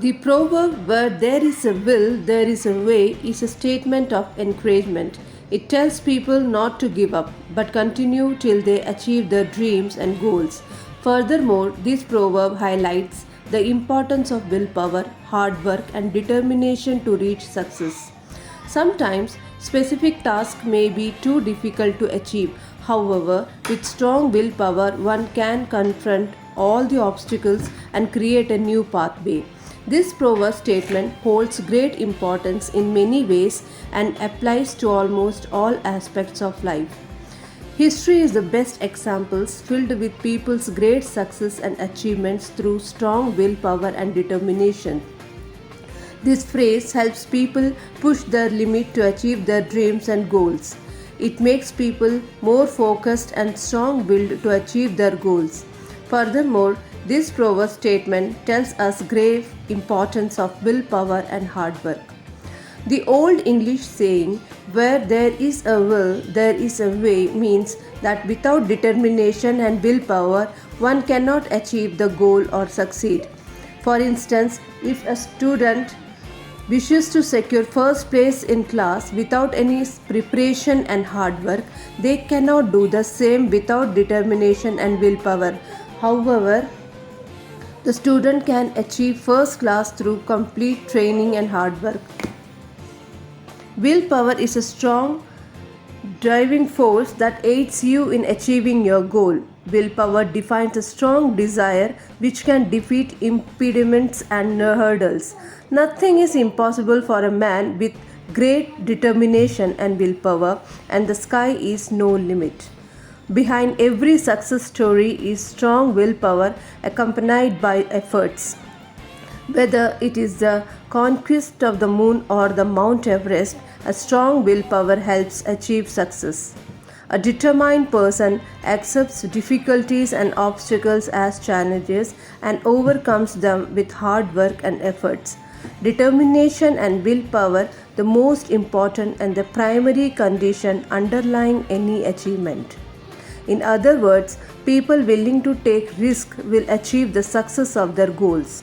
The proverb where there is a will, there is a way is a statement of encouragement. It tells people not to give up, but continue till they achieve their dreams and goals. Furthermore, this proverb highlights the importance of willpower, hard work, and determination to reach success. Sometimes specific tasks may be too difficult to achieve. However, with strong willpower, one can confront all the obstacles and create a new pathway. This proverb statement holds great importance in many ways and applies to almost all aspects of life. History is the best examples filled with people's great success and achievements through strong willpower and determination. This phrase helps people push their limit to achieve their dreams and goals. It makes people more focused and strong willed to achieve their goals. Furthermore, this proverb statement tells us great importance of willpower and hard work. The old English saying, where there is a will, there is a way, means that without determination and willpower, one cannot achieve the goal or succeed. For instance, if a student wishes to secure first place in class without any preparation and hard work, they cannot do the same without determination and willpower. However, the student can achieve first class through complete training and hard work. Willpower is a strong driving force that aids you in achieving your goal. Willpower defines a strong desire which can defeat impediments and hurdles. Nothing is impossible for a man with great determination and willpower, and the sky is no limit. Behind every success story is strong willpower accompanied by efforts. Whether it is the conquest of the moon or the Mount Everest, a strong willpower helps achieve success. A determined person accepts difficulties and obstacles as challenges and overcomes them with hard work and efforts. Determination and willpower, the most important and the primary condition underlying any achievement. In other words, people willing to take risk will achieve the success of their goals.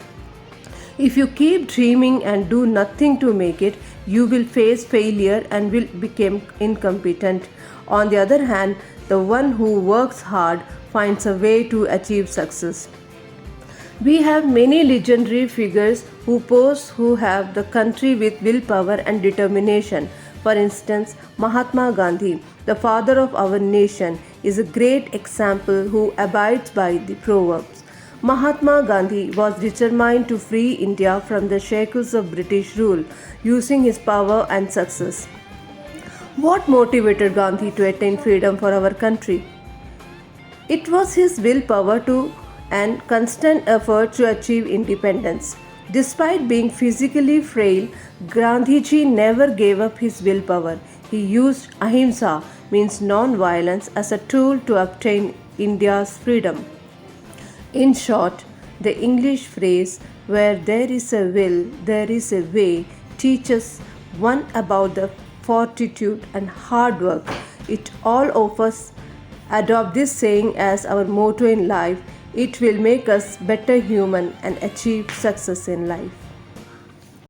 If you keep dreaming and do nothing to make it, you will face failure and will become incompetent. On the other hand, the one who works hard finds a way to achieve success. We have many legendary figures who have the country with willpower and determination. For instance, Mahatma Gandhi, the father of our nation, is a great example who abides by the proverbs. Mahatma Gandhi was determined to free India from the shackles of British rule using his power and success. What motivated Gandhi to attain freedom for our country? It was his willpower and constant effort to achieve independence. Despite being physically frail, Gandhiji never gave up his willpower. He used ahimsa, means non-violence, as a tool to obtain India's freedom. In short, the English phrase, where there is a will, there is a way, teaches one about the fortitude and hard work. It all of us adopt this saying as our motto in life. It will make us better human and achieve success in life.